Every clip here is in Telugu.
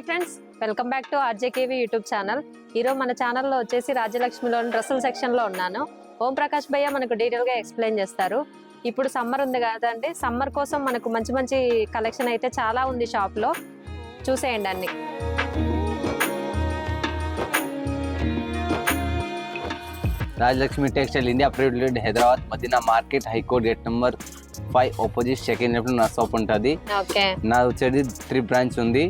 Friends, welcome back to RJKV YouTube channel. ఈరోజు మన ఛానల్లో వచ్చేసి రాజ్యలక్ష్మిలోని డ్రెస్సుల సెక్షన్లో ఉన్నాను. ఓం ప్రకాష్ భయ్య మనకు డీటెయిల్గా ఎక్స్ప్లెయిన్ చేస్తారు. ఇప్పుడు సమ్మర్ ఉంది కదండి, సమ్మర్ కోసం మనకు మంచి మంచి కలెక్షన్ అయితే చాలా ఉంది షాప్లో. చూసేయండి అన్ని. Rajalakshmi textile India private limited Hyderabad Madina market high court gate number 5 opposite second left నా షాప్ ఉంటది. నా వచ్చేది 3 బ్రాంచ్ ఉంది.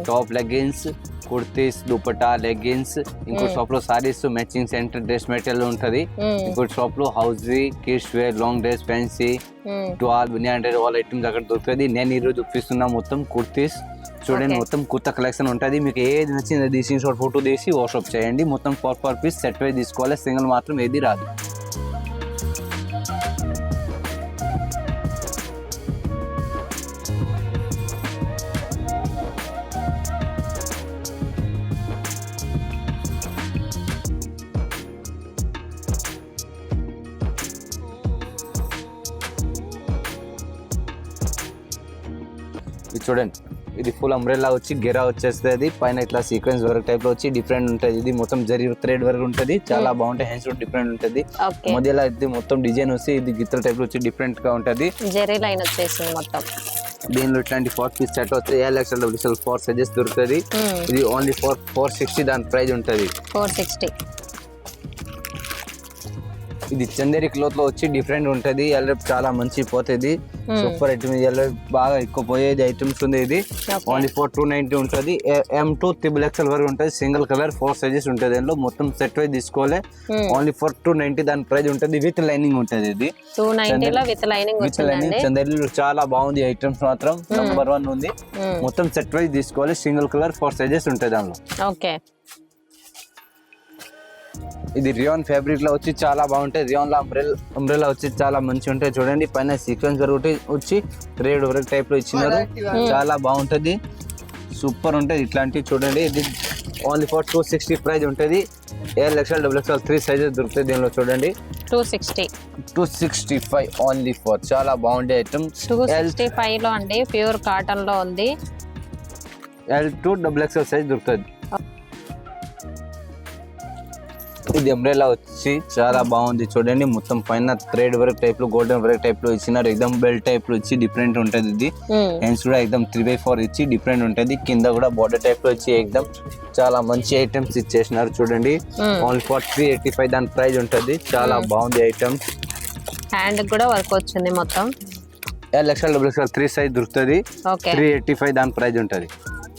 Top leggings, kurtis, dupatta, leggings. ఇంకో షాప్ లో saris, matching centre, dress material ఉంటది. ఇంకో షాప్ లో హౌజీ, kids wear, long dress, fancy, towel, బినియన్ ఆల్ ఐటమ్స్ అక్కడ దొరుకుతుంది. నేను ఈరోజు చూపిస్తున్నా మొత్తం కుర్తీస్. చూడండి, మొత్తం కొత్త కలెక్షన్ ఉంటుంది. మీకు ఏది నచ్చింది తీసి షార్ట్ ఫోటో తీసి వాట్సాప్ చేయండి. మొత్తం పర్ పీస్ సెట్ వైజ్ తీసుకోవాలి, సింగిల్ మాత్రం ఏది రాదు. చూడండి, ఇది ఫుల్ అంబ్రెల్లా వచ్చి గెరా వచ్చేస్తుంది. పైన ఇట్లా సీక్వెన్స్ వర్క్ టైప్ లో వచ్చి డిఫరెంట్ ఉంటుంది. ఇది మొత్తం జరీ థ్రెడ్ వర్క్ ఉంటుంది, చాలా బాగుంటాయి. హ్యాండ్స్ డిఫరెంట్ ఉంటుంది. మధ్యలో ఇది మొత్తం డిజైన్ వచ్చి ఇది గిత్తల టైప్ లో వచ్చి డిఫరెంట్ గా ఉంటది. జరీ లైన్ వచ్చేసింది మొత్తం. దీనిలో ఇట్లాంటి 4 పీస్ సెట్ వస్తాయి. LXL 4 సైజెస్ దొరుకుతుంది. ఇది ఓన్లీ 460 దాని ప్రైస్ ఉంటుంది. 460. ఇది చందేరి క్లోత్ లో వచ్చి డిఫరెంట్ ఉంటది. ఎల్రెప్ చాలా మంచి పోతుంది. Super item. ఎల్రెప్ బాగా ఎక్కువ పోయేది ఐటమ్స్ ఉంది. ఇది ఓన్లీ 290 ఉంటుంది. M2 XXL వరకు ఉంటుంది. సింగిల్ కలర్ 4 సైజెస్ ఉంటుంది. దీనిలో మొత్తం సెట్ వైజ్ తీసుకోవాలి. ఓన్లీ 290 దాని ప్రైస్ ఉంటుంది. విత్ లైనింగ్ ఉంటుంది. ఇది 290 లో విత్ లైనింగ్ చందేరిలో చాలా బాగుంది. ఐటమ్స్ మాత్రం నంబర్ 1 ఉంది. మొత్తం సెట్ వైజ్ తీసుకోవాలి. సింగిల్ కలర్ 4 సైజెస్ ఉంటాయి దానిలో. ఓకే. ఇది రియాన్ ఫ్యాబ్రిక్ లో వచ్చి చాలా బాగుంటాయి. రియాన్ లో అంబ్రెల్లా వచ్చి చాలా మంచి ఉంటాయి. చూడండి, పైన సీక్వెన్స్ వరకు వచ్చి థ్రెడ్ వర్క్ టైప్ లో ఇచ్చినారు. చాలా బాగుంటది, సూపర్ ఉంటది. ఇట్లాంటివి చూడండి. ఇది ఓన్లీ 260 ప్రైస్ ఉంటది. LXL XXL 3 సైజెస్ దొరుకుతాయి దీనిలో. చూడండి, 265 ఓన్లీ 4. చాలా బాగుండే ఐటమ్. 265 లో అండి, ప్యూర్ కాటన్ లో ఉంది. L2 XXL సైజ్ దొరుకుతుంది. ఇది అంబ్రెల్లా వచ్చి చాలా బాగుంది. చూడండి, మొత్తం పైన థ్రెడ్ వర్క్ టైప్ లో, గోల్డెన్ వర్క్ టైప్ లో ఇచ్చినారు. ఎక్దమ్ బెల్ట్ టైప్ లో వచ్చి డిఫరెంట్ ఉంటది. ఇది హ్యాండ్స్ కూడా ఎక్దమ్ 3/4 ఇచ్చి డిఫరెంట్ ఉంటది. కింద కూడా బార్డర్ టైప్ లో వచ్చి ఎక్దమ్ చాలా మంచి ఐటమ్స్ ఇచ్చేసినారు. చూడండి, ఓన్లీ 385 దాని ప్రైస్ ఉంటది. చాలా బాగుంది ఐటమ్. హ్యాండ్ కూడా వర్క్ వచ్చింది మొత్తం. LXL 3 సైజ్ దొరుకుతుంది. 385 దాని ప్రైస్ ఉంటది.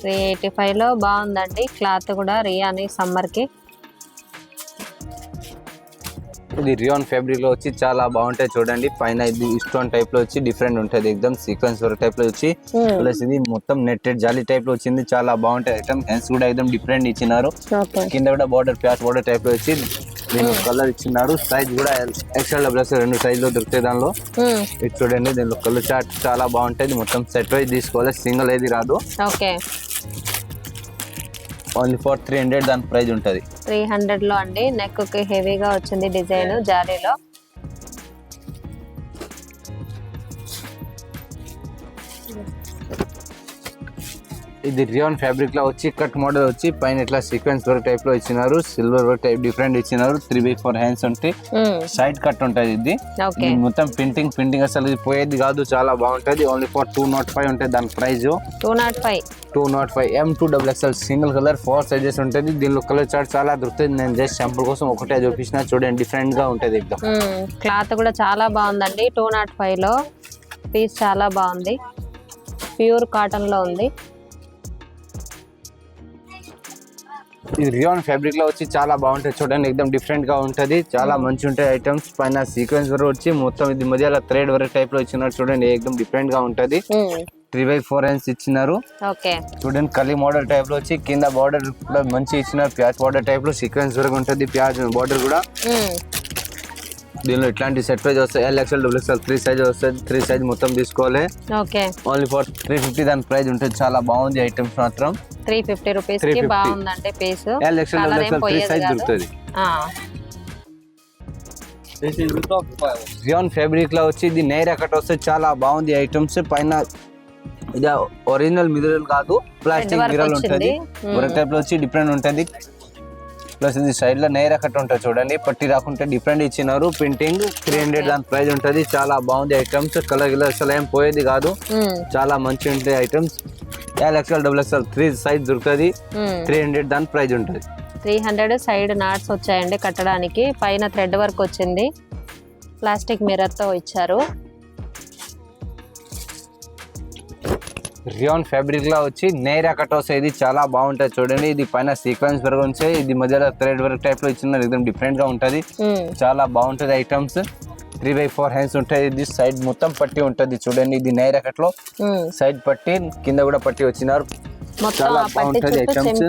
385 లో బాగుందండి. క్లాత్ కూడా రియాని సమ్మర్ కి. ఇది రియాన్ ఫ్యాబ్రిక్ లో వచ్చి చాలా బాగుంటాయి. చూడండి, పైన ఇది స్టోన్ టైప్ లో వచ్చి డిఫరెంట్ ఉంటది. ఎక్దమ్ సీక్వెన్స్ వర్క్ టైప్ లో వచ్చి ప్లస్ ఇది మొత్తం నెట్టెడ్ జాలీ టైప్ లో వచ్చింది. చాలా బాగుంటాయి ఐటమ్. హ్యాండ్స్ కూడా ఎక్దమ్ డిఫరెంట్ ఇచ్చినారు. కింద కూడా బార్డర్ ప్యాచ్ బార్డర్ టైప్ లో వచ్చి దీని కలర్ ఇచ్చినారు. సైజ్ కూడా XL XXL 2 సైజ్ లో దొరుకుతాయి దానిలో. ఇది చూడండి, దీనిలో కలర్ చార్ట్ చాలా బాగుంటది. మొత్తం సెట్ వైజ్ తీసుకోవాలి, సింగిల్ ఏది రాదు. ఓన్లీ 300 దాని ప్రైస్ ఉంటది. 300 లో అండి. నెక్ కి హెవీగా వచ్చింది డిజైన్ జారీలో. ఇది రియాన్ ఫ్యాబ్రిక్ లో వచ్చి కట్ మోడల్ వచ్చి పైన ఇట్లా సీక్వెన్స్ వర్క్ టైప్ లో ఇచ్చినారు. సిల్వర్ వర్క్ టైప్ డిఫరెంట్ ఇచ్చినారు. 3/4 హ్యాండ్స్ ఉంటాయి. సైడ్ కట్ ఉంటది. ఇది మొత్తం ప్రింటింగ్ అసలు ఇది పోయేది కాదు. చాలా బాగుంటది. ఓన్లీ 205 ఉంటుంది దాని price. 205 M2 XXL single colour 4 sizes ఉంటుంది. దీనిలో కలర్ చార్ట్ చాలా దొరుకుతుంది. నేను జస్ట్ శాంపుల్ కోసం ఒకటే చూపించిన. చూడండి, డిఫరెంట్ గా ఉంటది. ఎక్దమ్ క్లాత్ కూడా చాలా బాగుందండి. 205 లో పీస్ చాలా బాగుంది. ప్యూర్ కాటన్ లో ఉంది. ఇది రియాన్ ఫ్యాబ్రిక్ లో వచ్చి చాలా బాగుంటది. చూడండి, ఎక్దమ్ డిఫరెంట్ గా ఉంటది. చాలా మంచి ఉంటాయి ఐటమ్స్. పైన సీక్వెన్స్ వర్క్ వచ్చి మొత్తం ఇది మధ్యలో థ్రెడ్ వర్క్ టైప్ లో ఇచ్చినారు. చూడండి, ఎక్దమ్ డిఫరెంట్ గా ఉంటది. 3/4 హ్యాండ్స్ ఇచ్చినారు. చూడండి, కలీ మోడల్ టైప్ లో వచ్చి కింద బార్డర్ కూడా మంచి ఇచ్చినారు. ప్యాచ్ బార్డర్ టైప్ లో సీక్వెన్స్ వర్క్ ఉంటది. ప్యాచ్ బార్డర్ కూడా. దీనిలో ఇట్లాంటి సెట్ ప్రైస్ వస్తాయి. LXL XXL 3 సైజ్ వస్తుంది. 3 సైజ్ మొత్తం తీసుకోవాలి. ఓన్లీ 350 దాని ప్రైస్ ఉంటుంది. చాలా బాగుంది ఐటమ్స్ మాత్రం. 350 రూపీస్ కి బాగుందండి పీస్. LXL XXL 3 సైజ్ దొరుకుతుంది. రియాన్ ఫ్యాబ్రిక్ లో వచ్చి ఇది నైరా కట్ వస్తే చాలా బాగుంది ఐటమ్స్. పైన ఇది ఒరిజినల్ మిరర్ కాదు, ప్లాస్టిక్ work మిరర్ వచ్చింది. ఉంటది. వర్క్ టైప్ లో వచ్చి డిఫరెంట్ ఉంటది. ప్లస్ ఇది సైడ్ లో నేర కట్ ఉంటుంది చూడండి, పట్టి రాకుంటే డిఫరెంట్ ఇచ్చినారు. ప్రింటింగ్ 300 దాని ప్రైస్ ఉంటది. చాలా బాగుంది ఐటమ్స్, కలర్ గిలర్ అసలు ఏం పోయేది కాదు, చాలా మంచి ఉంటాయి ఐటమ్స్. XL XXL 3 సైజ్ దొరుకుతుంది. 300 దాని ప్రైస్ ఉంటుంది. 300 సైడ్ నాట్స్ వచ్చాయండి కట్టడానికి. పైన థ్రెడ్ వర్క్ వచ్చింది, ప్లాస్టిక్ మిర్రర్ తో ఇచ్చారు. రియాన్ ఫ్యాబ్రిక్ లో వచ్చి నేరా కట్ వస్తాయి. ఇది చాలా బాగుంటది చూడండి. ఇది పైన సీక్వెన్స్ వర్క్ వచ్చాయి, ఇది మధ్యలో థ్రెడ్ వర్క్ టైప్ లో ఇచ్చిన ఎక్దమ్ డిఫరెంట్ గా ఉంటది. చాలా బాగుంటది ఐటమ్స్. 3/4 హ్యాండ్స్ ఉంటాయి. ఇది సైడ్ మొత్తం పట్టి ఉంటది చూడండి. ఇది నేరా కట్ లో సైడ్ పట్టి, కింద కూడా పట్టి వచ్చినారు. చాలా బాగుంటది ఐటమ్స్.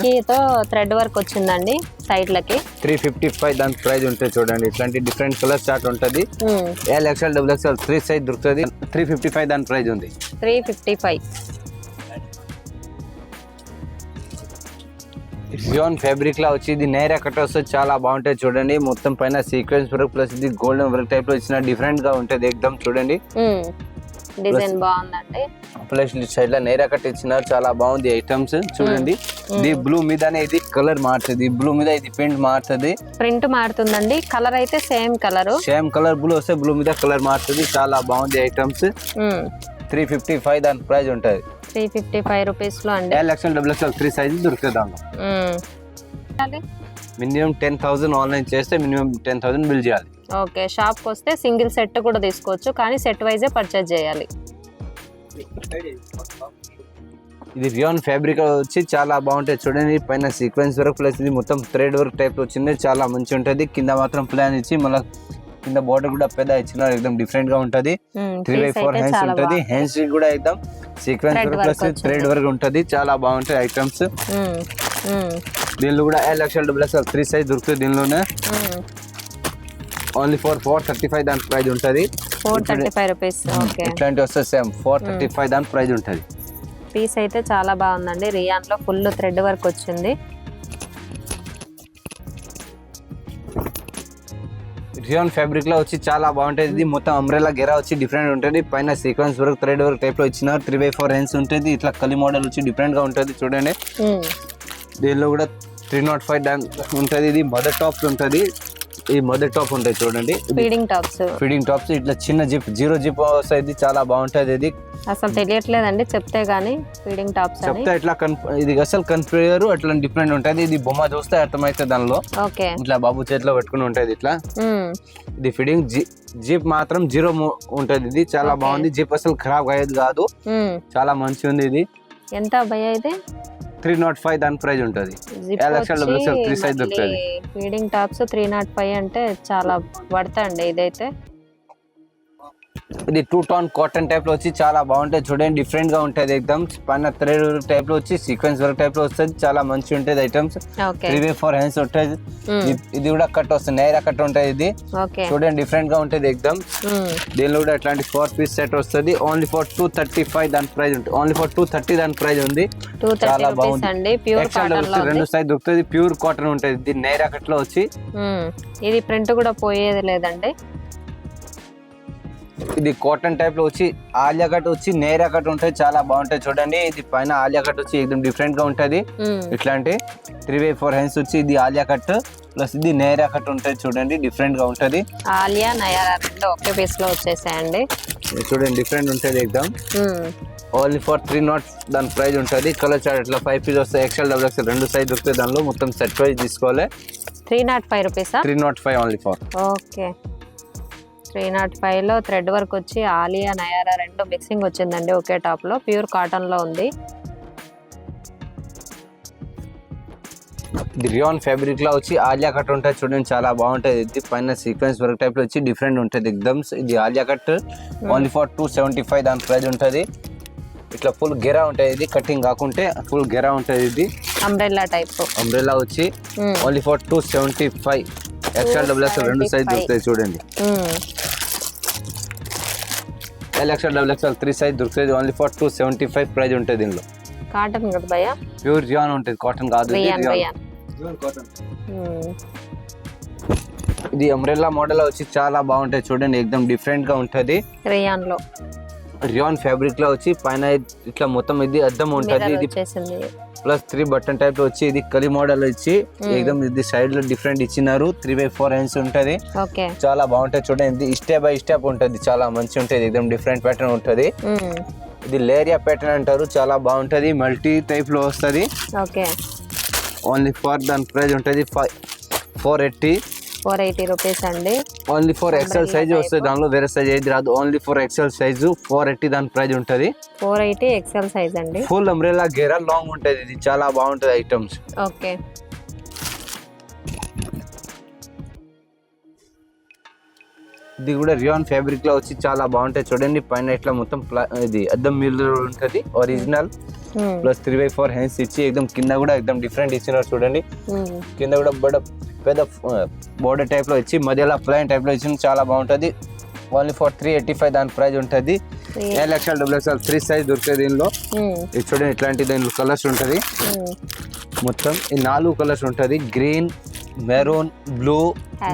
థ్రెడ్ వర్క్ వచ్చిందండి సైడ్ లకి. 355 దాని ప్రైస్ ఉంటుంది చూడండి. ఇట్లాంటి డిఫరెంట్ కలర్ చార్ట్ ఉంటది. XL XXL 3 సైజ్ దొరుకుతుంది. 355 దాని ప్రైస్ ఉంది. 355. రియాన్ ఫ్యాబ్రిక్ లా వచ్చి ఇది నేరా కట్ వస్తుంది. చాలా బాగుంటది చూడండి. మొత్తం పైన సీక్వెన్స్ వర్క్ ప్లస్ ఇది గోల్డెన్ వర్క్ టైప్ లో ఇచ్చిన డిఫరెంట్ గా ఉంటది ఎక్దమ్ చూడండి. డిజైన్ బాగుందండి. ప్లస్ సైడ్ లో నేరా కట్ ఇచ్చినారు. చాలా బాగుంది ఐటమ్స్ చూడండి. ఇది బ్లూ మీదనే ఇది కలర్ మారుతుంది. బ్లూ మీద ఇది ప్రింట్ మారుతుంది. ప్రింట్ మారుతుందండి. కలర్ అయితే same colour. Same colour blue వస్తే బ్లూ మీద కలర్ మారుతుంది. చాలా బాగుంది ఐటమ్స్. 355 దాని ప్రైస్ ఉంటది. 355 రూపీస్ లో అండి. XL XXL 3 సైజ్ దొరుకుతుంది దాంట్లో. మినిమం 10,000 ఆన్లైన్ చేస్తే మినిమం 10,000 బిల్ చేయాలి. ఓకే, షాప్ కి వస్తే సింగిల్ సెట్ కూడా తీసుకోవచ్చు, కానీ సెట్ వైజే పర్చేజ్ చేయాలి. ఇది రియాన్ ఫ్యాబ్రిక్ వచ్చి చాలా బాగుంటది చూడండి. పైన సీక్వెన్స్ వర్క్ ప్లస్ ఇది మొత్తం థ్రెడ్ వర్క్ టైప్ వచ్చింది. చాలా మంచి ఉంటది. కింద మాత్రం ప్లాన్ ఇచ్చి మళ్ళీ కింద బోర్డర్ కూడా పెద్ద ఇచ్చినారు. ఎక్దమ్ డిఫరెంట్ గా ఉంటది. 3/4 హ్యాండ్స్ ఉంటది. హ్యాండ్స్ కూడా ఎక్దమ్ sequence work plus thread work ఉంటది. చాలా బాగుంటాయి ఐటమ్స్. దీనిలో కూడా XL XXL 3 సైజ్ దొరుకుతుంది. దీనిలోనే ఓన్లీ 435 దాని ప్రైస్ ఉంటది. 435 రూపీస్. ఓకే, ఇట్లాంటి వస్తే సేమ్ 435 దాని ప్రైస్ ఉంటది. పీస్ అయితే చాలా బాగుందండి. రియాన్ లో ఫుల్ థ్రెడ్ వర్క్ వచ్చింది. రియాన్ ఫ్యాబ్రిక్ లో వచ్చి చాలా బాగుంటది. ఇది మొత్తం అంబ్రెలా గెరా వచ్చి డిఫరెంట్ ఉంటది. పైన sequence work thread work type లో ఇచ్చినారు. 3/4 హ్యాండ్స్ ఉంటది. ఇట్లా కలి మోడల్ వచ్చి డిఫరెంట్ గా ఉంటది చూడండి. దీనిలో కూడా 305 ఉంటది. ఇది మదర్ టాప్స్ ఉంటది. ఈ మదర్ టాప్ ఉంటాయి చూడండి. ఫీడింగ్ టాప్స్ ఇట్లా చిన్న జిప్ 0 జిప్ వస్తాయి. చాలా బాగుంటది. ఇది అసలు తెలియట్లేదండి చెప్తే గానీ. ఫీడింగ్ టాప్స్ చెప్తే ఇట్లా ఇది అసలు కన్ఫ్యూజర్ అట్లా డిఫరెంట్ ఉంటది. ఇది బొమ్మ చూస్తే అర్థమైతే దానిలో ఇట్లా బాబు చేతిలో పెట్టుకుని ఉంటది ఇట్లా. ఇది ఫీడింగ్ జిప్ మాత్రం 0 ఉంటది. ఇది చాలా బాగుంది. జిప్ అసలు ఖరాబ్ అయ్యేది కాదు. చాలా మంచి ఉంది. ఇది ఎంత భయ్యా? ఇది 305 దాని ప్రైస్ ఉంటది. XL XXL 3 సైజ్ దొరుకుతుంది. ఫీడింగ్ టాప్స్ 305 అంటే చాలా పడతాయండి. ఇదైతే ఇది 2 టోన్ కాటన్ టైప్ లో వచ్చి చాలా బాగుంటది చూడండి. డిఫరెంట్ గా ఉంటది. ఎక్దమ్ పైన థ్రెడ్ టైప్ లో వచ్చి సీక్వెన్స్ వర్క్ టైప్ లో వస్తుంది. చాలా మంచి ఉంటది ఐటమ్స్. 3/4 హ్యాండ్స్ ఉంటది. ఇది కూడా కట్ వస్తుంది. నేరా కట్ ఉంటది. ఇది చూడండి డిఫరెంట్ గా ఉంటది ఎక్దమ్. దీనిలో కూడా ఇట్లాంటి 4 పీస్ సెట్ వస్తుంది. ఓన్లీ ఫర్ 235 దాని ప్రైస్ ఉంటుంది. ఓన్లీ ఫర్ 230 దాని ప్రైస్ ఉంది. చాలా బాగుంది. రెండు సైజ్ దొరుకుతుంది. ప్యూర్ కాటన్ ఉంటది. ఇది నేరా కట్ లో వచ్చి ఇది ప్రింట్ కూడా పోయేది లేదండి. ఇది కాటన్ టైప్ లో వచ్చి ఆలియా కట్ వచ్చి నేరా కట్ ఉంటది. చాలా బాగుంటది చూడండి. ఇది పైన ఆలియా కట్ వచ్చి ఎక్దమ్ డిఫరెంట్ గా ఉంటది. ఇట్లాంటి 3/4 హ్యాండ్స్ వచ్చి ఇది ఆలియా కట్ ప్లస్ ఇది నేరా కట్ ఉంటది చూడండి. డిఫరెంట్ గా ఉంటది. ఆలియా నయారా రెండు ఒకే పీస్ లో వచ్చేసాయండి. చూడండి డిఫరెంట్ ఉంటది ఎక్దమ్. ఓన్లీ ఫర్ 300 దాని ప్రైస్ ఉంటది. కలర్ చార్ట్ ఇట్లా 5 పీస్ వస్తాయి. XL XXL 2 సైజ్ దొరుకుతాయి. దానిలో మొత్తం సెట్ ప్రైస్ తీసుకోవాలి. 305 రూపీసా? 305 ఓన్లీ ఫర్. ఓకే, 305 లో థ్రెడ్ వర్క్ వచ్చి ఆలియా నయారా రెండు మిక్సింగ్ వచ్చిందండి ఒకే టాప్ లో. ప్యూర్ కాటన్ లో ఉంది. ఇది రియాన్ ఫ్యాబ్రిక్ లో వచ్చి ఆలియా కట్ ఉంటుంది చూడండి. చాలా బాగుంటది. ఇది పైన సీక్వెన్స్ వర్క్ టైప్ లో వచ్చి డిఫరెంట్ ఉంటది ఎక్దమ్. ఇది ఆలియా కట్ ఓన్లీ ఫర్ 275 దాని ప్రైస్ ఉంటది. ఇట్లా ఫుల్ గెరా ఉంటది. ఇది కటింగ్ కాకుంటే ఫుల్ గెరా ఉంటది. ఇది అంబ్రెల్లా టైప్. అంబ్రెల్లా వచ్చి only for 275. XL XXL 2 size దొరుకుతాయి చూడండి. XL XXL 3 సైజ్ దొరుకుతుంది. ఓన్లీ ఫర్ 275 ప్రైస్ ఉంటుంది. దీనిలో కాటన్ కదా భయ్యా? ప్యూర్ రియాన్ ఉంటుంది. కాటన్ కాదు. ఇది అంబ్రెల్లా మోడల్ వచ్చి చాలా బాగుంటది చూడండి. ఎక్దమ్ డిఫరెంట్ గా ఉంటది. రియాన్ లో రియాన్ ఫ్యాబ్రిక్ లో వచ్చి పైన ఇట్లా మొత్తం ఇది అద్దం ఉంటది. ఇది వచ్చేసింది ప్లస్ 3 బటన్ టైప్ లో వచ్చి ఇది కలి మోడల్ ఇచ్చి ఏకదం ఇది సైడ్ లో డిఫరెంట్ ఇచ్చినారు. 3/4 ఇంచ్ ఉంటది. ఓకే చాలా బాగుంటది చూడండి. ఇది స్టెప్ బై స్టెప్ ఉంటది. చాలా మంచి ఉంటది. ఏకదం డిఫరెంట్ ప్యాటర్న్ ఉంటది. ఇది లేరియా ప్యాటర్న్ అంటారు. చాలా బాగుంటది. మల్టీ టైప్ లో వస్తది. ఓకే ఓన్లీ ఫర్ దాని ప్రైస్ ఉంటది 480 రూపీస్ అండి. ఓన్లీ ఫర్ ఎక్సెల్ సైజ్ వస్తుంది. దానిలో వేరే సైజ్ ఏది రాదు. ఓన్లీ ఫర్ ఎక్సెల్ సైజ్ 480 దాని ప్రైస్ ఉంటది. 480 ఎక్సెల్ సైజ్ అండి. ఫుల్ అంబ్రెల్లా గేరా లాంగ్ ఉంటది. ఇది చాలా బాగుంటది ఐటమ్స్. ఓకే ఇది కూడా రియాన్ ఫ్యాబ్రిక్ లో వచ్చి చాలా బాగుంటది చూడండి. పైన ఇట్లా మొత్తం ఇది అద్దం మిర్రర్ ఉంటది ఒరిజినల్. ప్లస్ 3/4 హ్యాండ్స్ ఇచ్చి ఏకదం కింద కూడా ఏకదం డిఫరెంట్ ఇచ్చినారు చూడండి. కింద కూడా పెద్ద బోర్డర్ టైప్ లో ఇచ్చి మధ్యలో ప్లైన్ టైప్ లో ఇచ్చి చాలా బాగుంటది. ఓన్లీ ఫర్ 385 దాని ప్రైస్ ఉంటది. XL, XXL 3 సైజ్ దొరుకుతుంది దీనిలో. ఇది చూడండి ఇట్లాంటి దీనిలో కలర్స్ ఉంటది. మొత్తం ఈ 4 కలర్స్ ఉంటది. Green, maroon, blue,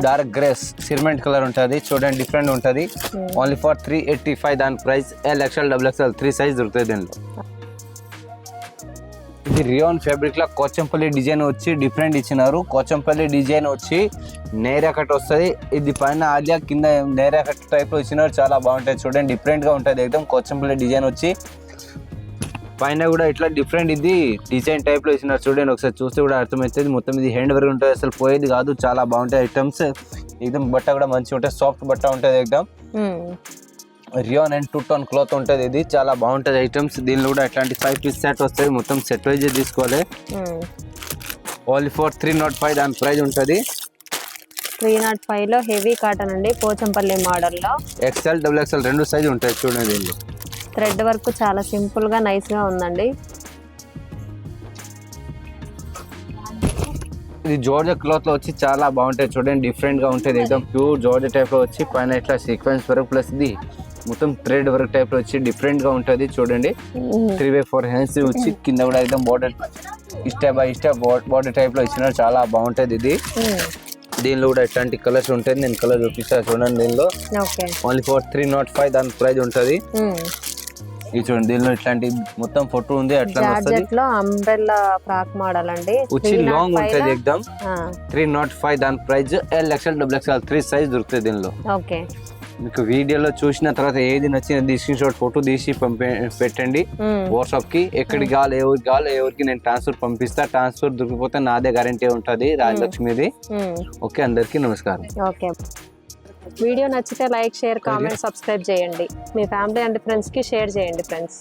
dark grace, cement colour ఉంటది. చూడండి డిఫరెంట్ ఉంటది. ఓన్లీ ఫర్ 385 దాని ప్రైస్. XL, XXL 3 సైజ్ దొరుకుతుంది దీనిలో. ఇది రియాన్ ఫ్యాబ్రిక్ లో కోచంపల్లి డిజైన్ వచ్చి డిఫరెంట్ ఇచ్చినారు. కోచంపల్లి డిజైన్ వచ్చి నేరా కట్ వస్తుంది. ఇది పైన ఆలియా కింద నేరా కట్ టైప్ లో ఇచ్చినారు. చాలా బాగుంటుంది చూడండి. డిఫరెంట్ గా ఉంటుంది ఏకదం. కోచంపల్లి డిజైన్ వచ్చి పైన కూడా ఇట్లా డిఫరెంట్ ఇది డిజైన్ టైప్ లో ఇచ్చినారు చూడండి. ఒకసారి చూస్తే కూడా అర్థమవుతుంది. మొత్తం ఇది హ్యాండ్ వర్క్ ఉంటుంది. అసలు పోయేది కాదు. చాలా బాగుంటాయి ఐటమ్స్. ఏకదం బట్ట కూడా మంచిగా ఉంటుంది. సాఫ్ట్ బట్ట ఉంటుంది ఏకదం. రియాన్ అండ్ 2 టోన్ క్లాత్ ఉంటుంది. ఇది చాలా బాగుంటుంది ఐటమ్స్. దీనిలో కూడా ఇట్లాంటి 5 పీస్ సెట్ వస్తుంది. మొత్తం సెట్ వైజ్ తీసుకోవాలి. ఓన్లీ ఫర్ 305 దాని ప్రైస్ ఉంటుంది. 305 లో హెవీ కాటన్ అండి. పోచంపల్లి మోడల్ లో XL, XXL 2 సైజ్ ఉంటాయి చూడండి. దీనిలో థ్రెడ్ వర్క్ చాలా సింపుల్ గా నైస్ గా ఉందండి. ఇది జార్జెట్ క్లాత్ లో వచ్చి చాలా బాగుంటాయి చూడండి. డిఫరెంట్ గా ఉంటుంది. ఏకదం ప్యూర్ జార్జెట్ టైప్ లో వచ్చి పైన ఇట్లా సీక్వెన్స్ వర్క్ ప్లస్ ఇది మొత్తం థ్రెడ్ వర్క్ టైప్ లో వచ్చి డిఫరెంట్ గా ఉంటది చూడండి. 3/4 హ్యాండ్స్ వచ్చి కింద కూడా ఏకదం border step by step border type లో ఇచ్చినారు. చాలా బాగుంటది ఇది. దీనిలో కూడా ఎట్లాంటి కలర్స్ ఉంటాయి. నేను కలర్ చూపిస్తాను చూడండి. దీనిలో ఓన్లీ ఫర్ 305 దాని ప్రైస్ ఉంటది. ఇది చూడండి. దీనిలో ఇట్లాంటి మొత్తం ఫోటో ఉంది. అట్లా లో అంబ్రెల్లా ఫ్రాక్ మోడల్ అండి. వచ్చి లాంగ్ ఉంటది ఏకదం. 305 దాని ప్రైస్. XL, XXL 3 సైజ్ దొరుకుతుంది దీనిలో. ఓకే మీకు వీడియోలో చూసిన తర్వాత ఏది నచ్చింది స్క్రీన్ షాట్ ఫోటో తీసి పెట్టండి వాట్సాప్ కి. ఎక్కడికి కావాలి ఎవరికి నేను ట్రాన్స్ఫర్ పంపిస్తా. ట్రాన్స్ఫర్ దొరికిపోతే నాదే గ్యారెంటీ ఉంటుంది రాజలక్ష్మిది. ఓకే అందరికి నమస్కారం. ఓకే వీడియో నచ్చితే లైక్, షేర్, కామెంట్, సబ్స్క్రైబ్ చేయండి. మీ ఫ్యామిలీ అండ్ ఫ్రెండ్స్ కి షేర్ చేయండి ఫ్రెండ్స్.